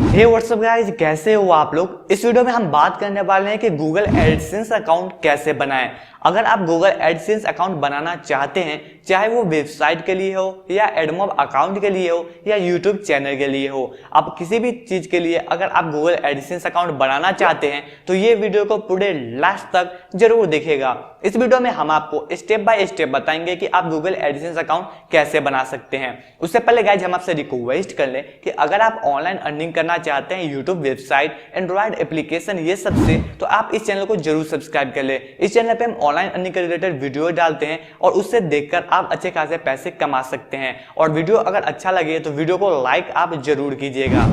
हे WhatsApp guys, कैसे हो आप लोग। इस वीडियो में हम बात करने वाले हैं कि गूगल एडसेंस अकाउंट कैसे बनाएं। अगर आप गूगल एडसेंस अकाउंट बनाना चाहते हैं, चाहे वो वेबसाइट के लिए हो या एडमोब अकाउंट के लिए हो या यूट्यूब चैनल के लिए हो, आप किसी भी चीज के लिए अगर आप गूगल एडसेंस अकाउंट बनाना चाहते हैं तो ये वीडियो को पूरे लास्ट तक जरूर देखिएगा। इस वीडियो में हम आपको स्टेप बाय स्टेप बताएंगे कि आप गूगल एडसेंस अकाउंट कैसे बना सकते हैं। उससे पहले गाइज हम आपसे रिक्वेस्ट कर लें कि अगर आप ऑनलाइन अर्निंग करना चाहते हैं यूट्यूब, वेबसाइट, एंड्रॉइड एप्लीकेशन ये सब से, तो आप इस चैनल को जरूर सब्सक्राइब कर ले। इस चैनल पे हम ऑनलाइन अर्निंग के रिलेटेड वीडियो डालते हैं और उससे देखकर आप अच्छे खासे पैसे कमा सकते हैं। और वीडियो अगर अच्छा लगे तो वीडियो को लाइक आप जरूर कीजिएगा।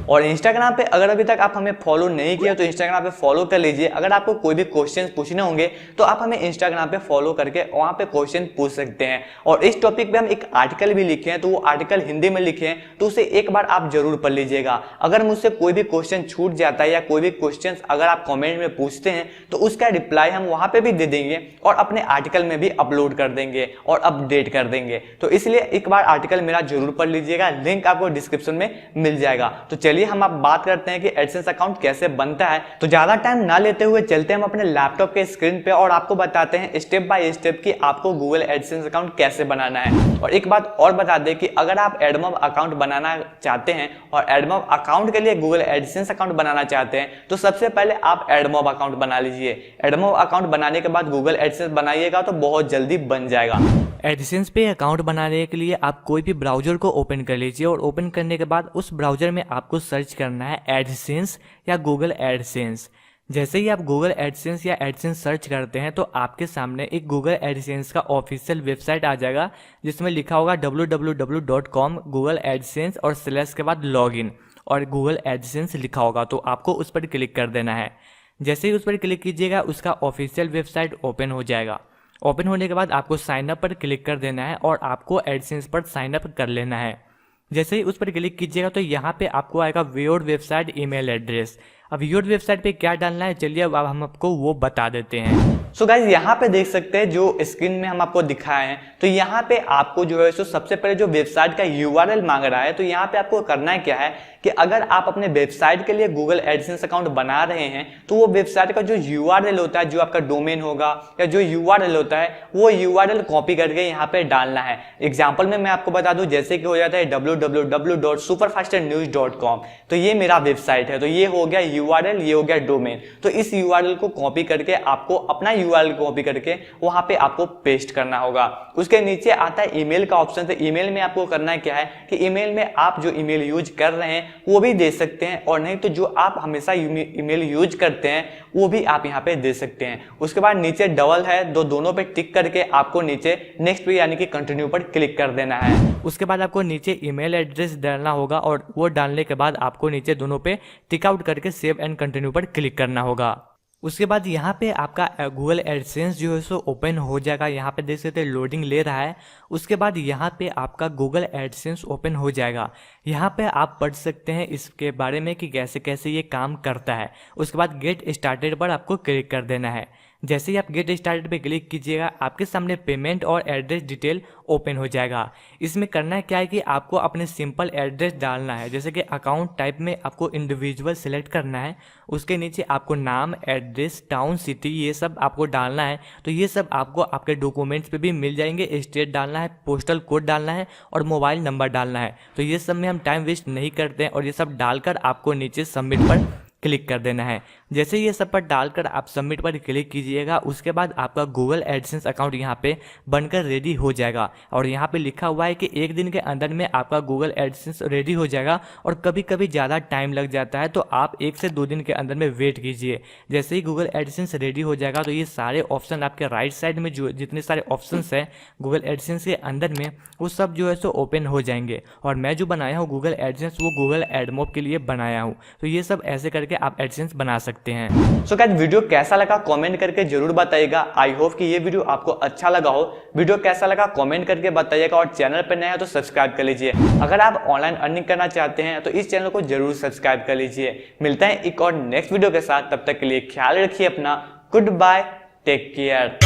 और इंस्टाग्राम पे अगर अभी तक आप हमें फॉलो नहीं किया तो इंस्टाग्राम पे फॉलो कर लीजिए। अगर आपको कोई भी क्वेश्चन पूछने होंगे तो आप हमें इंस्टाग्राम पे फॉलो करके वहां पे क्वेश्चन पूछ सकते हैं। और इस टॉपिक पे हम एक आर्टिकल भी लिखे हैं, तो वो आर्टिकल हिंदी में लिखे हैं, तो उसे एक बार आप जरूर पढ़ लीजिएगा। अगर मुझसे कोई भी क्वेश्चन छूट जाता है या कोई भी क्वेश्चन अगर आप कॉमेंट में पूछते हैं तो उसका रिप्लाई हम वहां पे भी दे देंगे और अपने आर्टिकल में भी अपलोड कर देंगे और अपडेट कर देंगे। तो इसलिए एक बार आर्टिकल मेरा जरूर पढ़ लीजिएगा, लिंक आपको डिस्क्रिप्शन में मिल जाएगा। तो चलिए हम आप बात करते हैं कि एडसेंस अकाउंट कैसे बनता है। तो ज्यादा टाइम ना लेते हुए चलते हैं हम अपने लैपटॉप के स्क्रीन पे और आपको बताते हैं स्टेप बाय स्टेप कि आपको गूगल एडसेंस अकाउंट कैसे बनाना है। और एक बात और बता दें कि अगर आप एडमोब अकाउंट बनाना चाहते हैं और एडमोब अकाउंट के लिए गूगल एडसेंस अकाउंट बनाना चाहते हैं तो सबसे पहले आप एडमोब अकाउंट बना लीजिए। एडमोब अकाउंट बनाने के बाद गूगल एडसेंस बनाइएगा तो बहुत जल्दी बन जाएगा। एडसेंस पे अकाउंट बनाने के लिए आप कोई भी ब्राउजर को ओपन कर लीजिए और ओपन करने के बाद उस ब्राउजर में आपको सर्च करना है एडसेंस या गूगल एडसेंस। जैसे ही आप गूगल एडसेंस या एडसेंस सर्च करते हैं तो आपके सामने एक गूगल एडसेंस का ऑफिशियल वेबसाइट आ जाएगा जिसमें लिखा होगा www.com गूगल एडसेंस और स्लैश के बाद लॉगिन और गूगल एडसेंस लिखा होगा, तो आपको उस पर क्लिक कर देना है। जैसे ही उस पर क्लिक कीजिएगा उसका ऑफिशियल वेबसाइट ओपन हो जाएगा। ओपन होने के बाद आपको साइन अप पर क्लिक कर देना है और आपको एडसेंस पर साइन अप कर लेना है। जैसे ही उस पर क्लिक कीजिएगा तो यहाँ पे आपको आएगा व्योर वेबसाइट ईमेल एड्रेस। अब व्योर वेबसाइट पे क्या डालना है चलिए अब हम आपको वो बता देते हैं। सो गाइस यहाँ पे देख सकते हैं जो स्क्रीन में हम आपको दिखाए हैं, तो यहाँ पे आपको जो है सो सबसे पहले जो वेबसाइट का यूआरएल मांग रहा है, तो यहाँ पे आपको करना है क्या है कि अगर आप अपने वेबसाइट के लिए गूगल एडसेंस अकाउंट बना रहे हैं तो वो वेबसाइट का जो यूआरएल होता है, जो आपका डोमेन होगा या जो यूआरएल होता है, वो यूआरएल कॉपी करके यहाँ पे डालना है। एग्जाम्पल में मैं आपको बता दूं, जैसे कि हो जाता है www.superfasternews.com, तो ये मेरा वेबसाइट है, तो ये हो गया यूआरएल, ये हो गया डोमेन। तो इस यूआरएल को कॉपी करके आपको अपना यूआरएल कॉपी करके वहां पे आपको पेस्ट करना होगा। उसके नीचे आता है ईमेल का ऑप्शन, तो ईमेल में आपको करना है क्या है कि ईमेल में आप जो ईमेल यूज कर रहे हैं वो भी दे सकते हैं, और नहीं तो जो आप हमेशा ईमेल यूज करते हैं वो भी आप यहाँ पे दे सकते हैं। उसके बाद नीचे डबल है, दोनों पे टिक करके आपको नीचे नेक्स्ट पे यानी कि कंटिन्यू पर क्लिक कर देना है। उसके बाद आपको नीचे ईमेल एड्रेस डालना होगा और वो डालने के बाद आपको नीचे दोनों पे टिक आउट करके सेव एंड कंटिन्यू पर क्लिक करना होगा। उसके बाद यहाँ पे आपका गूगल एडसेंस जो है सो ओपन हो जाएगा। यहाँ पे देख सकते हैं लोडिंग ले रहा है। उसके बाद यहाँ पे आपका गूगल एडसेंस ओपन हो जाएगा। यहाँ पे आप पढ़ सकते हैं इसके बारे में कि कैसे कैसे ये काम करता है। उसके बाद गेट स्टार्टेड पर आपको क्लिक कर देना है। जैसे ही आप गेट स्टार्टेड पे क्लिक कीजिएगा आपके सामने पेमेंट और एड्रेस डिटेल ओपन हो जाएगा। इसमें करना क्या है कि आपको अपने सिंपल एड्रेस डालना है, जैसे कि अकाउंट टाइप में आपको इंडिविजुअल सेलेक्ट करना है। उसके नीचे आपको नाम, एड्रेस, टाउन, सिटी ये सब आपको डालना है। तो ये सब आपको आपके डॉक्यूमेंट्स पे भी मिल जाएंगे। स्टेट डालना है, पोस्टल कोड डालना है और मोबाइल नंबर डालना है। तो ये सब में हम टाइम वेस्ट नहीं करते हैं और ये सब डालकर आपको नीचे सबमिट पर क्लिक कर देना है। जैसे ये सब पर डालकर आप सबमिट पर क्लिक कीजिएगा उसके बाद आपका गूगल एडसेंस अकाउंट यहाँ पे बनकर रेडी हो जाएगा। और यहाँ पे लिखा हुआ है कि एक दिन के अंदर में आपका गूगल एडसेंस रेडी हो जाएगा, और कभी कभी ज़्यादा टाइम लग जाता है तो आप 1 से 2 दिन के अंदर में वेट कीजिए। जैसे ही गूगल एडसेंस रेडी हो जाएगा तो ये सारे ऑप्शन आपके राइट साइड में जो जितने सारे ऑप्शन हैं गूगल एडसेंस के अंदर में वो सब जो है सो ओपन हो जाएंगे। और मैं जो बनाया हूँ गूगल एडसेंस वो गूगल एडमोब के लिए बनाया हूँ। तो ये सब ऐसे करके आप एडसेंस बना सकते हैं। सो गाइस वीडियो कैसा लगा कमेंट करके जरूर बताइएगा। आई होप कि ये वीडियो आपको अच्छा लगा हो। वीडियो कैसा लगा कमेंट करके बताइएगा और चैनल पर नए हैं तो सब्सक्राइब कर लीजिए। अगर आप ऑनलाइन अर्निंग करना चाहते हैं तो इस चैनल को जरूर सब्सक्राइब कर लीजिए। मिलते हैं एक और नेक्स्ट वीडियो के साथ, तब तक के लिए ख्याल रखिए अपना। Goodbye, take care.